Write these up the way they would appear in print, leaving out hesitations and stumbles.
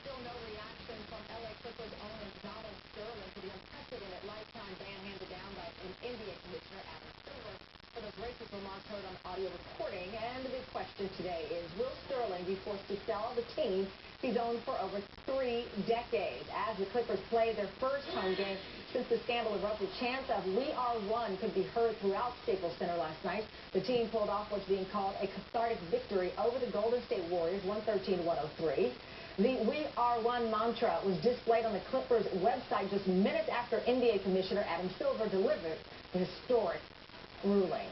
Still no reaction from LA Clippers owner Donald Sterling to the unprecedented lifetime ban handed down by an NBA commissioner, Adam Silver, for those racist remarks heard on audio recording. And the big question today is, will Sterling be forced to sell the team he's owned for over 3 decades? As the Clippers play their first home game since the scandal erupted, chants of "We Are One" could be heard throughout Staples Center last night. The team pulled off what's being called a cathartic victory over the Golden State Warriors, 113-103. The "We Are One" mantra was displayed on the Clippers website just minutes after NBA Commissioner Adam Silver delivered the historic ruling.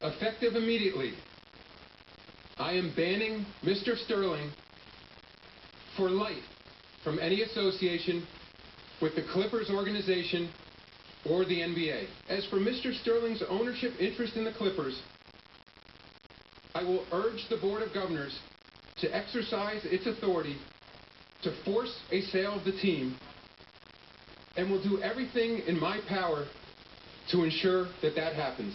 Effective immediately, I am banning Mr. Sterling for life from any association with the Clippers organization or the NBA. As for Mr. Sterling's ownership interest in the Clippers, I will urge the Board of Governors to exercise its authority to force a sale of the team, and will do everything in my power to ensure that that happens.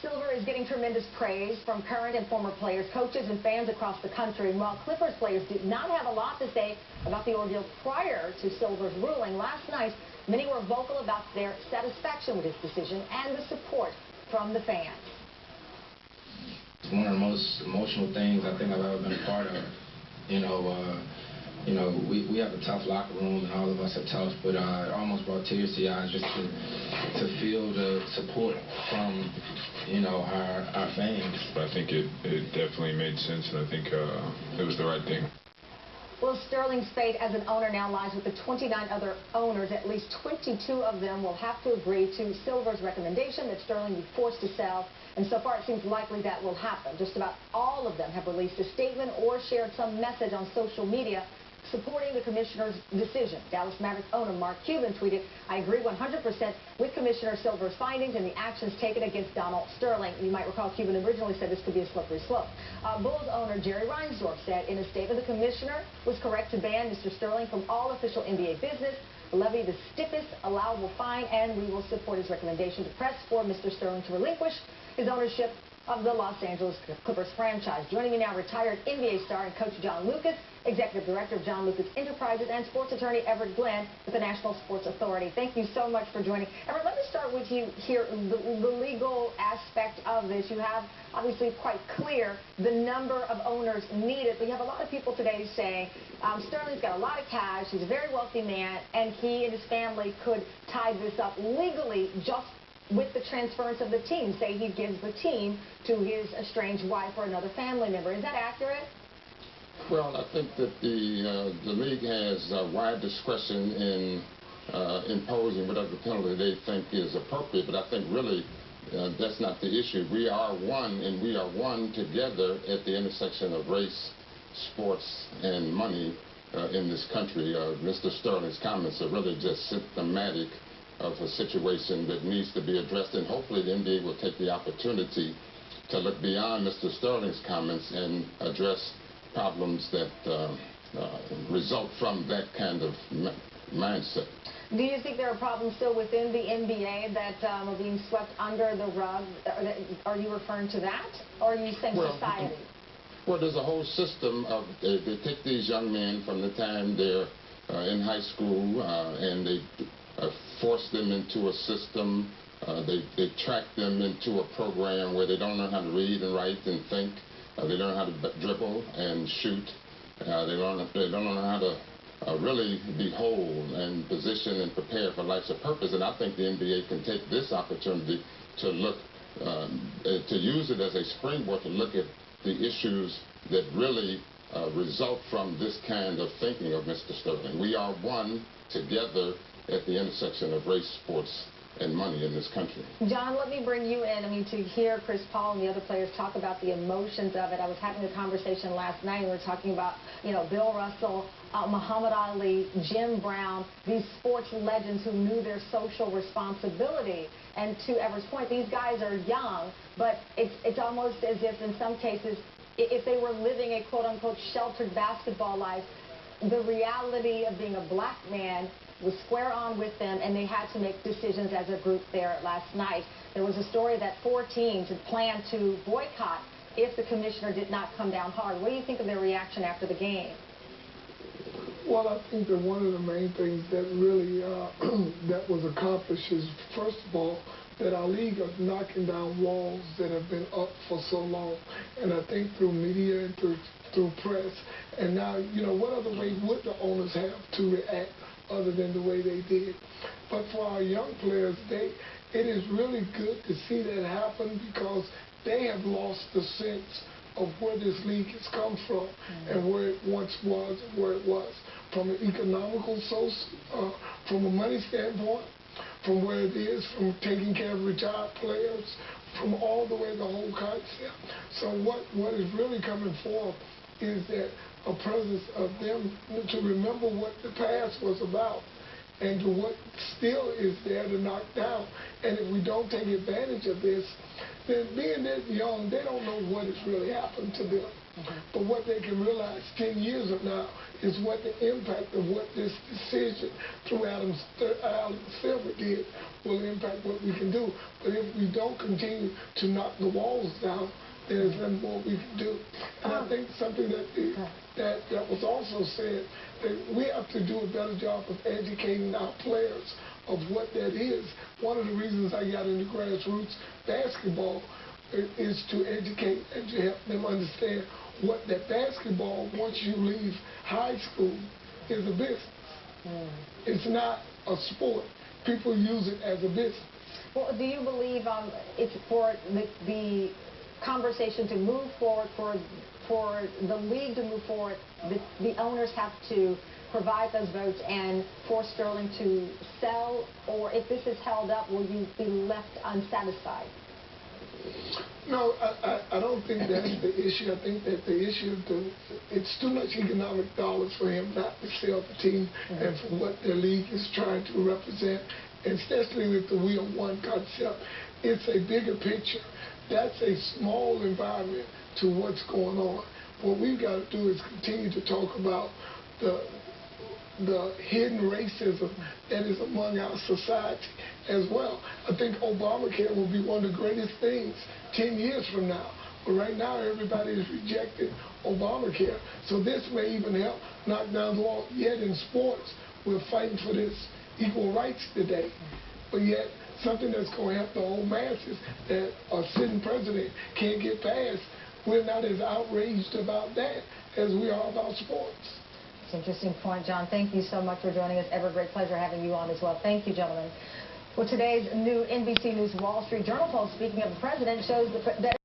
Silver is getting tremendous praise from current and former players, coaches, and fans across the country. And while Clippers players did not have a lot to say about the ordeal prior to Silver's ruling, last night many were vocal about their satisfaction with his decision and the support from the fans. It's one of the most emotional things I think I've ever been a part of. We have a tough locker room, and all of us are tough, but it almost brought tears to the eyes just to feel the support from, our fans. I think it definitely made sense, and I think it was the right thing. Well, Sterling's fate as an owner now lies with the 29 other owners. At least 22 of them will have to agree to Silver's recommendation that Sterling be forced to sell, and so far it seems likely that will happen. Just about all of them have released a statement or shared some message on social media supporting the commissioner's decision. Dallas Mavericks owner Mark Cuban tweeted, "I agree 100% with Commissioner Silver's findings and the actions taken against Donald Sterling." You might recall Cuban originally said this could be a slippery slope. Bulls owner Jerry Reinsdorf said in a statement the commissioner was correct to ban Mr. Sterling from all official NBA business, levy the stiffest allowable fine, and we will support his recommendation to press for Mr. Sterling to relinquish his ownership of the Los Angeles Clippers franchise. Joining me now, retired NBA star and coach John Lucas, Executive Director of John Lucas Enterprises, and sports attorney Everett Glenn with the National Sports Authority. Thank you so much for joining. Everett, let me start with you here, the legal aspect of this. You have obviously quite clear the number of owners needed, but you have a lot of people today saying Sterling's got a lot of cash, he's a very wealthy man, and he and his family could tie this up legally just with the transference of the team. Say he gives the team to his estranged wife or another family member. Is that accurate? Well, I think that the league has wide discretion in imposing whatever penalty they think is appropriate, but I think really that's not the issue. We are one, and we are one together at the intersection of race, sports, and money in this country. Mr. Sterling's comments are really just symptomatic of a situation that needs to be addressed, and hopefully the NBA will take the opportunity to look beyond Mr. Sterling's comments and address problems that result from that kind of mindset. Do you think there are problems still within the NBA that are being swept under the rug? Are you referring to that, or are you saying society? Well, there's a whole system of, they take these young men from the time they're in high school, and they force them into a system. They track them into a program where they don't know how to read and write and think. They learn how to dribble and shoot. They don't know how to really be whole and position and prepare for life's purpose. And I think the NBA can take this opportunity to look, to use it as a springboard to look at the issues that really result from this kind of thinking of Mr. Sterling. We are one together at the intersection of race, sports, and money in this country. John, let me bring you in. I mean, to hear Chris Paul and the other players talk about the emotions of it. I was having a conversation last night. We were talking about, Bill Russell, Muhammad Ali, Jim Brown, these sports legends who knew their social responsibility. And to Everett's point, these guys are young, but it's almost as if in some cases, if they were living a quote-unquote sheltered basketball life, the reality of being a black man was square on with them, and they had to make decisions as a group there last night. There was a story that 4 teams had planned to boycott if the commissioner did not come down hard. What do you think of their reaction after the game? Well, I think that one of the main things that really that was accomplished is, first of all, that our league is knocking down walls that have been up for so long. And I think through media and through press, and now, you know, what other way would the owners have to react other than the way they did? But for our young players, it is really good to see that happen, because they have lost the sense of where this league has come from and where it once was and where it was. From an economical source, from a money standpoint, from where it is, from taking care of retired players, from all the way the whole concept. So what is really coming forth is that a presence of them to remember what the past was about and to what still is there to knock down. And if we don't take advantage of this, then being that young, they don't know what has really happened to them. But what they can realize 10 years from now is what the impact of what this decision through Adam Silver did will impact what we can do. But if we don't continue to knock the walls down, there's nothing more we can do. And I think something that was also said, that we have to do a better job of educating our players of what that is. One of the reasons I got into grassroots basketball is to educate and to help them understand what that basketball, once you leave high school, is a business. It's not a sport. People use it as a business. Well, do you believe it's for the conversation to move forward, for the league to move forward, the owners have to provide those votes and force Sterling to sell, or if this is held up, will you be left unsatisfied? No, I don't think that's the issue. I think that the issue, it's too much economic dollars for him not to sell the team and for what the league is trying to represent, and especially with the We Are One concept. It's a bigger picture. That's a small environment to what's going on. What we've got to do is continue to talk about the hidden racism that is among our society as well. I think Obamacare will be one of the greatest things 10 years from now. But right now, everybody is rejecting Obamacare. So this may even help knock down the wall. Yet in sports, we're fighting for this equal rights today. But yet, something that's going to help the whole masses that a sitting president can't get past, we're not as outraged about that as we are about sports. It's an interesting point, John. Thank you so much for joining us. Ever great pleasure having you on as well. Thank you, gentlemen. Well, today's new NBC News Wall Street Journal poll, speaking of the president, shows that